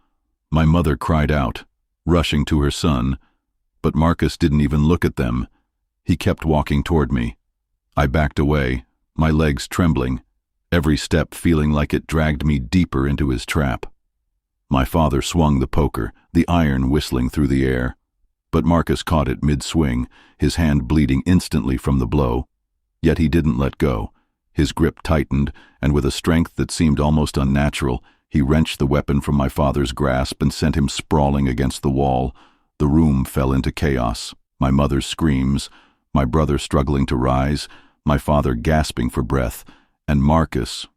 My mother cried out, rushing to her son, but Marcus didn't even look at them. He kept walking toward me. I backed away, my legs trembling, every step feeling like it dragged me deeper into his trap. My father swung the poker, the iron whistling through the air. But Marcus caught it mid-swing, his hand bleeding instantly from the blow. Yet he didn't let go. His grip tightened, and with a strength that seemed almost unnatural, he wrenched the weapon from my father's grasp and sent him sprawling against the wall. The room fell into chaos. My mother's screams, my brother struggling to rise, my father gasping for breath, and Marcus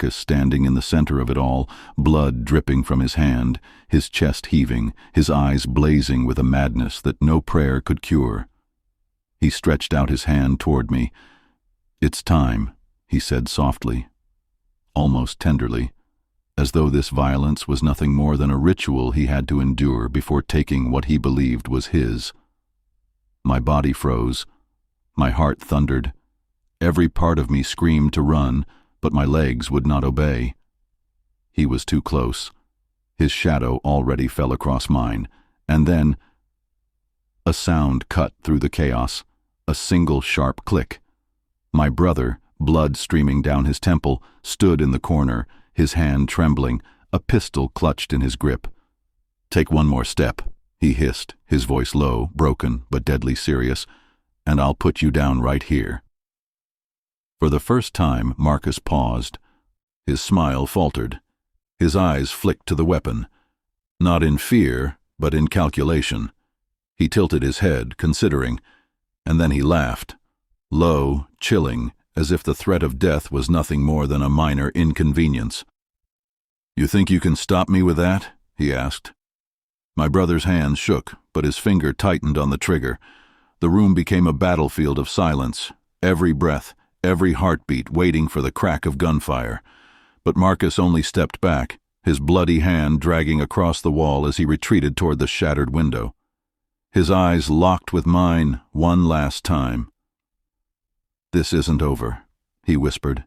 standing in the center of it all, blood dripping from his hand, his chest heaving, his eyes blazing with a madness that no prayer could cure. He stretched out his hand toward me. "It's time," he said softly, almost tenderly, as though this violence was nothing more than a ritual he had to endure before taking what he believed was his. My body froze. My heart thundered. Every part of me screamed to run, but my legs would not obey. He was too close. His shadow already fell across mine, and then a sound cut through the chaos, a single sharp click. My brother, blood streaming down his temple, stood in the corner, his hand trembling, a pistol clutched in his grip. "Take one more step," he hissed, his voice low, broken, but deadly serious, "and I'll put you down right here." For the first time, Marcus paused. His smile faltered. His eyes flicked to the weapon. Not in fear, but in calculation. He tilted his head, considering, and then he laughed. Low, chilling, as if the threat of death was nothing more than a minor inconvenience. "You think you can stop me with that?" he asked. My brother's hand shook, but his finger tightened on the trigger. The room became a battlefield of silence, every breath, every heartbeat waiting for the crack of gunfire. But Marcus only stepped back, his bloody hand dragging across the wall as he retreated toward the shattered window. His eyes locked with mine one last time. "This isn't over," he whispered.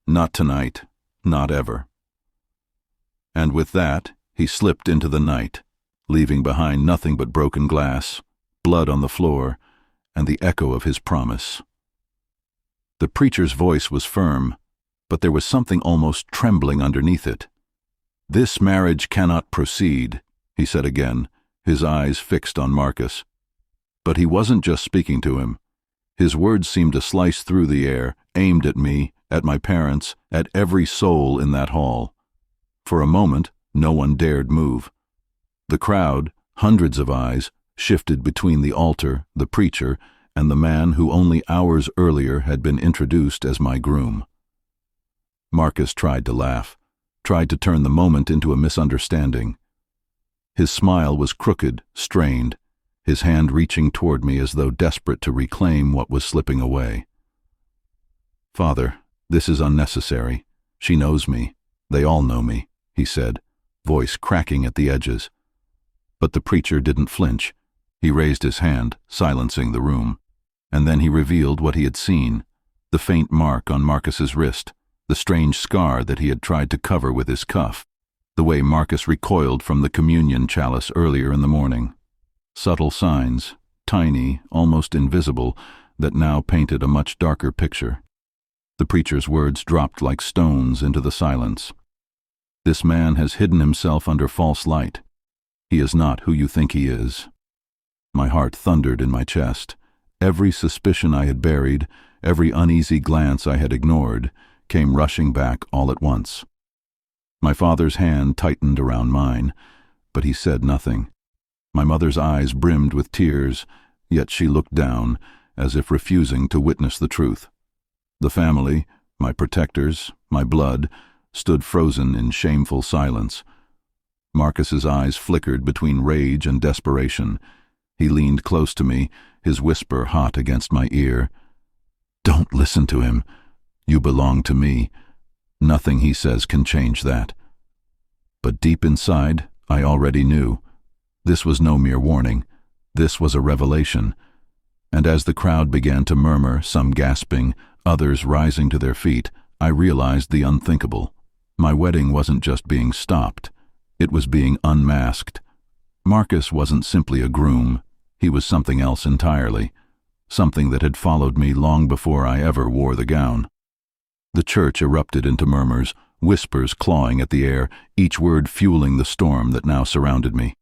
"Not tonight, not ever." And with that, he slipped into the night, leaving behind nothing but broken glass, blood on the floor, and the echo of his promise. The preacher's voice was firm, but there was something almost trembling underneath it. "This marriage cannot proceed," he said again, his eyes fixed on Marcus. But he wasn't just speaking to him. His words seemed to slice through the air, aimed at me, at my parents, at every soul in that hall. For a moment, no one dared move. The crowd, hundreds of eyes, shifted between the altar, the preacher, and the man who only hours earlier had been introduced as my groom. Marcus tried to laugh, tried to turn the moment into a misunderstanding. His smile was crooked, strained, his hand reaching toward me as though desperate to reclaim what was slipping away. "Father, this is unnecessary. She knows me. They all know me," he said, voice cracking at the edges. But the preacher didn't flinch. He raised his hand, silencing the room. And then he revealed what he had seen, the faint mark on Marcus's wrist, the strange scar that he had tried to cover with his cuff, the way Marcus recoiled from the communion chalice earlier in the morning. Subtle signs, tiny, almost invisible, that now painted a much darker picture. The preacher's words dropped like stones into the silence. "This man has hidden himself under false light. He is not who you think he is." My heart thundered in my chest. Every suspicion I had buried, every uneasy glance I had ignored, came rushing back all at once. My father's hand tightened around mine, but he said nothing. My mother's eyes brimmed with tears, yet she looked down, as if refusing to witness the truth. The family, my protectors, my blood, stood frozen in shameful silence. Marcus's eyes flickered between rage and desperation. He leaned close to me, his whisper hot against my ear. "Don't listen to him. You belong to me. Nothing he says can change that." But deep inside, I already knew. This was no mere warning. This was a revelation. And as the crowd began to murmur, some gasping, others rising to their feet, I realized the unthinkable. My wedding wasn't just being stopped. It was being unmasked. Marcus wasn't simply a groom. He was something else entirely. something that had followed me long before I ever wore the gown. The church erupted into murmurs, whispers clawing at the air, each word fueling the storm that now surrounded me.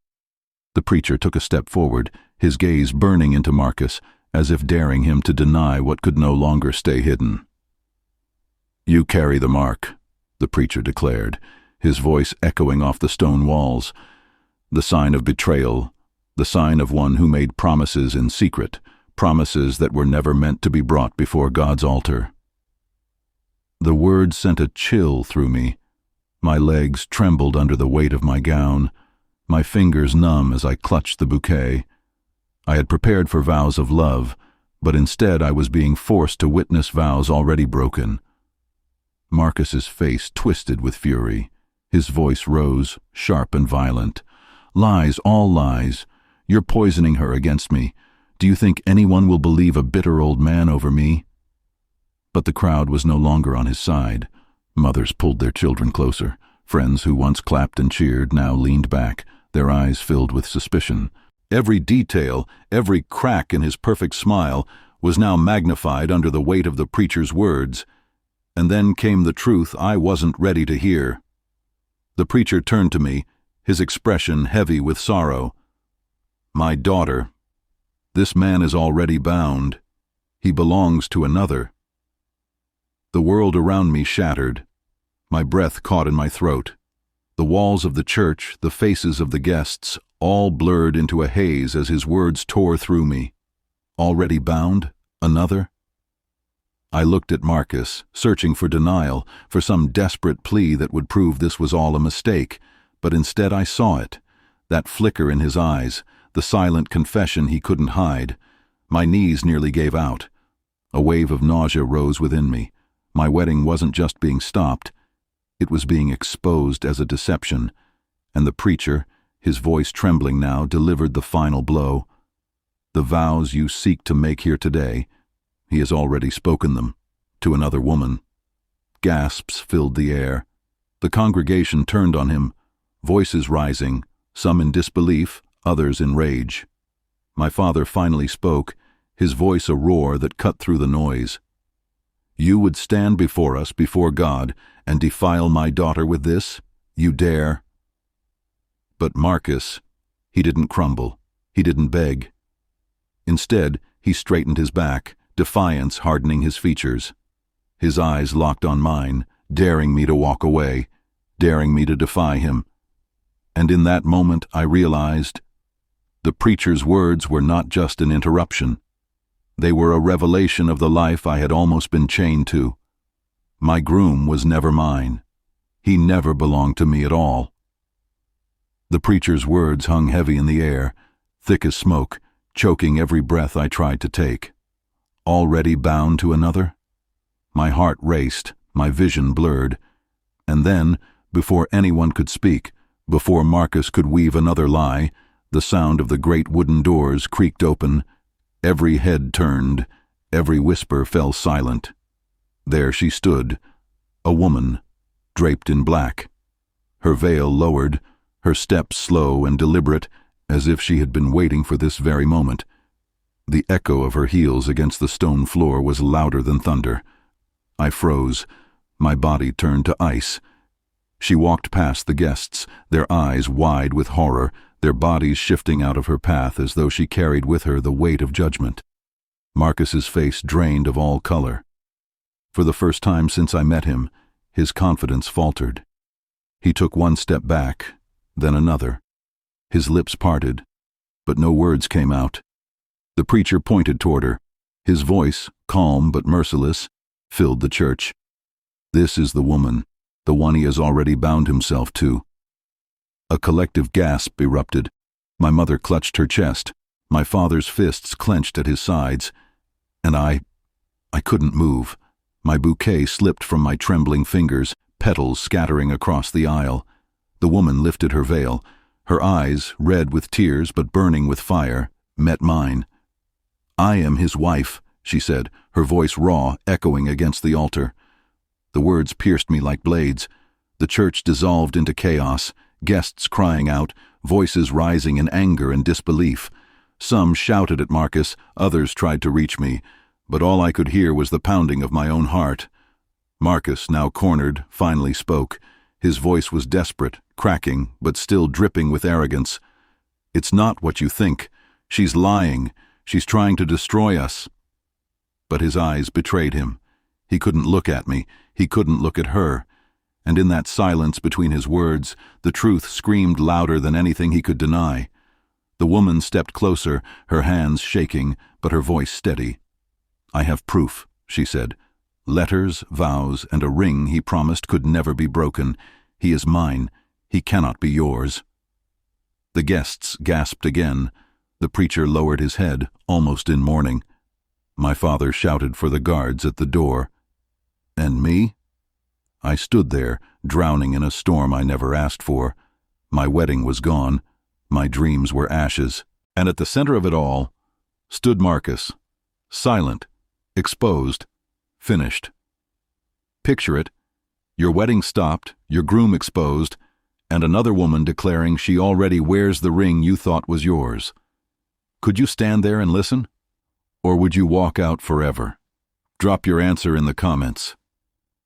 The preacher took a step forward, his gaze burning into Marcus, as if daring him to deny what could no longer stay hidden. "You carry the mark," the preacher declared, his voice echoing off the stone walls. "The sign of betrayal, the sign of one who made promises in secret, promises that were never meant to be brought before God's altar." The words sent a chill through me. My legs trembled under the weight of my gown, my fingers numb as I clutched the bouquet. I had prepared for vows of love, but instead I was being forced to witness vows already broken. Marcus's face twisted with fury. His voice rose, sharp and violent. "Lies, all lies. You're poisoning her against me. Do you think anyone will believe a bitter old man over me?" But the crowd was no longer on his side. Mothers pulled their children closer. Friends who once clapped and cheered now leaned back, their eyes filled with suspicion. Every detail, every crack in his perfect smile, was now magnified under the weight of the preacher's words. And then came the truth I wasn't ready to hear. The preacher turned to me, his expression heavy with sorrow. "My daughter. This man is already bound. He belongs to another." The world around me shattered. My breath caught in my throat. The walls of the church, the faces of the guests, all blurred into a haze as his words tore through me. Already bound? Another? I looked at Marcus, searching for denial, for some desperate plea that would prove this was all a mistake, but instead I saw it, that flicker in his eyes, the silent confession he couldn't hide. My knees nearly gave out. A wave of nausea rose within me. My wedding wasn't just being stopped, it was being exposed as a deception, and the preacher, his voice trembling now, delivered the final blow. "The vows you seek to make here today, he has already spoken them, to another woman." Gasps filled the air. The congregation turned on him, voices rising, some in disbelief, others in rage. My father finally spoke, his voice a roar that cut through the noise. "You would stand before us, before God, and defile my daughter with this? You dare?" But Marcus, he didn't crumble, he didn't beg. Instead, he straightened his back, defiance hardening his features. His eyes locked on mine, daring me to walk away, daring me to defy him. And in that moment I realized the preacher's words were not just an interruption. They were a revelation of the life I had almost been chained to. My groom was never mine. He never belonged to me at all. The preacher's words hung heavy in the air, thick as smoke, choking every breath I tried to take. Already bound to another? My heart raced, my vision blurred. And then, before anyone could speak, before Marcus could weave another lie, the sound of the great wooden doors creaked open. Every head turned, every whisper fell silent. There she stood, a woman, draped in black. Her veil lowered, her steps slow and deliberate, as if she had been waiting for this very moment. The echo of her heels against the stone floor was louder than thunder. I froze, my body turned to ice. She walked past the guests, their eyes wide with horror, their bodies shifting out of her path as though she carried with her the weight of judgment. Marcus's face drained of all color. For the first time since I met him, his confidence faltered. He took one step back, then another. His lips parted, but no words came out. The preacher pointed toward her. His voice, calm but merciless, filled the church. "This is the woman, the one he has already bound himself to." A collective gasp erupted. My mother clutched her chest. My father's fists clenched at his sides. And I couldn't move. My bouquet slipped from my trembling fingers, petals scattering across the aisle. The woman lifted her veil. Her eyes, red with tears but burning with fire, met mine. "I am his wife," she said, her voice raw, echoing against the altar. The words pierced me like blades. The church dissolved into chaos, guests crying out, voices rising in anger and disbelief. Some shouted at Marcus, others tried to reach me, but all I could hear was the pounding of my own heart. Marcus, now cornered, finally spoke. His voice was desperate, cracking, but still dripping with arrogance. "It's not what you think. She's lying. She's trying to destroy us." But his eyes betrayed him. He couldn't look at me. He couldn't look at her. And in that silence between his words, the truth screamed louder than anything he could deny. The woman stepped closer, her hands shaking, but her voice steady. "I have proof," she said. "Letters, vows, and a ring he promised could never be broken. He is mine. He cannot be yours." The guests gasped again. The preacher lowered his head, almost in mourning. My father shouted for the guards at the door. And me? I stood there, drowning in a storm I never asked for. My wedding was gone. My dreams were ashes. And at the center of it all stood Marcus, silent, exposed, finished. Picture it. Your wedding stopped, your groom exposed, and another woman declaring she already wears the ring you thought was yours. Could you stand there and listen? Or would you walk out forever? Drop your answer in the comments.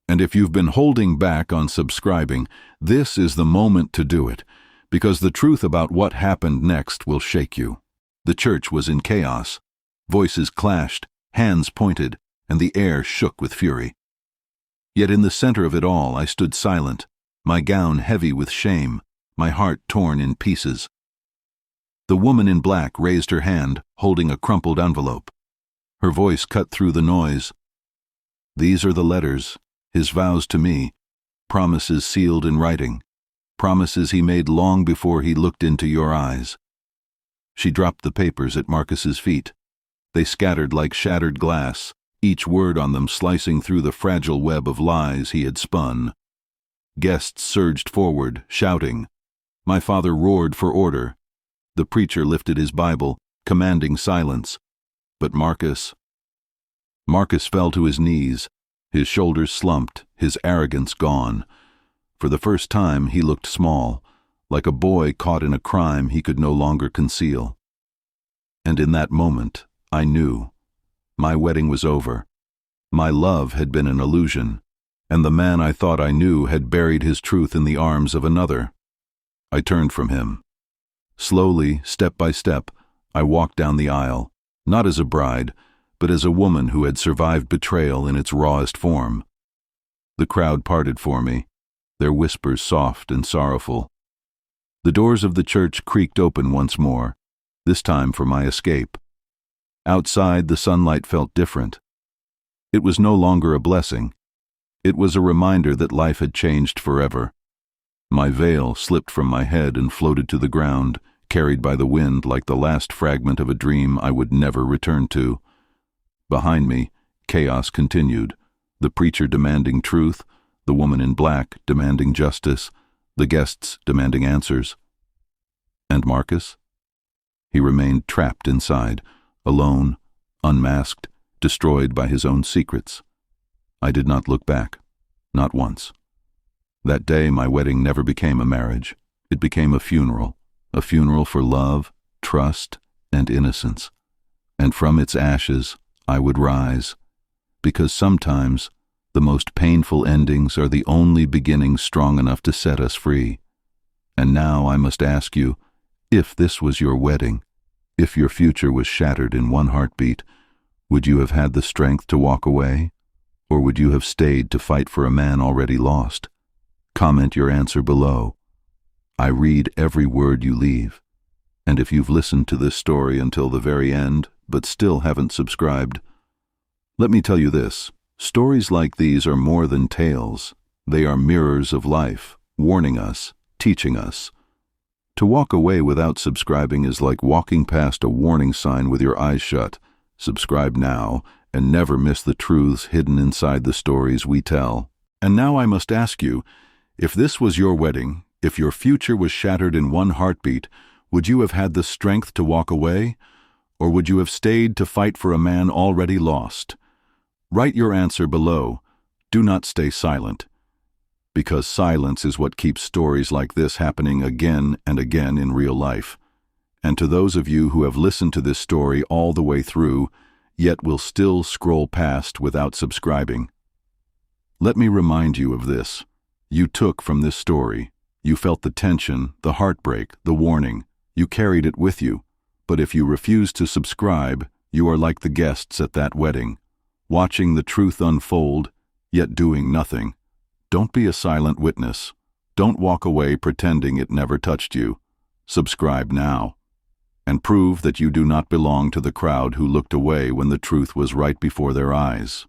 And if you've been holding back on subscribing, this is the moment to do it, because the truth about what happened next will shake you. The church was in chaos. Voices clashed, hands pointed, and the air shook with fury. Yet in the center of it all I stood silent, my gown heavy with shame, my heart torn in pieces. The woman in black raised her hand, holding a crumpled envelope. Her voice cut through the noise. "These are the letters, his vows to me, promises sealed in writing, promises he made long before he looked into your eyes." She dropped the papers at Marcus's feet. They scattered like shattered glass, each word on them slicing through the fragile web of lies he had spun. Guests surged forward, shouting. My father roared for order. The preacher lifted his Bible, commanding silence. But Marcus fell to his knees, his shoulders slumped, his arrogance gone. For the first time he looked small, like a boy caught in a crime he could no longer conceal. And in that moment, I knew. My wedding was over. My love had been an illusion, and the man I thought I knew had buried his truth in the arms of another. I turned from him. Slowly, step by step, I walked down the aisle, not as a bride, but as a woman who had survived betrayal in its rawest form. The crowd parted for me, their whispers soft and sorrowful. The doors of the church creaked open once more, this time for my escape. Outside, the sunlight felt different. It was no longer a blessing. It was a reminder that life had changed forever. My veil slipped from my head and floated to the ground, carried by the wind like the last fragment of a dream I would never return to. Behind me, chaos continued, the preacher demanding truth, the woman in black demanding justice, the guests demanding answers. And Marcus? He remained trapped inside, alone, unmasked, destroyed by his own secrets. I did not look back, not once. That day my wedding never became a marriage. It became a funeral for love, trust, and innocence. And from its ashes I would rise, because sometimes the most painful endings are the only beginnings strong enough to set us free. And now I must ask you, if this was your wedding, if your future was shattered in one heartbeat, would you have had the strength to walk away? Or would you have stayed to fight for a man already lost? Comment your answer below. I read every word you leave. And if you've listened to this story until the very end, but still haven't subscribed, let me tell you this. Stories like these are more than tales. They are mirrors of life, warning us, teaching us. To walk away without subscribing is like walking past a warning sign with your eyes shut. Subscribe now and never miss the truths hidden inside the stories we tell. And now I must ask you, if this was your wedding, if your future was shattered in one heartbeat, would you have had the strength to walk away? Or would you have stayed to fight for a man already lost? Write your answer below. Do not stay silent. Because silence is what keeps stories like this happening again and again in real life. And to those of you who have listened to this story all the way through, yet will still scroll past without subscribing, let me remind you of this. You took from this story. You felt the tension, the heartbreak, the warning. You carried it with you. But if you refuse to subscribe, you are like the guests at that wedding, watching the truth unfold, yet doing nothing. Don't be a silent witness. Don't walk away pretending it never touched you. Subscribe now, and prove that you do not belong to the crowd who looked away when the truth was right before their eyes.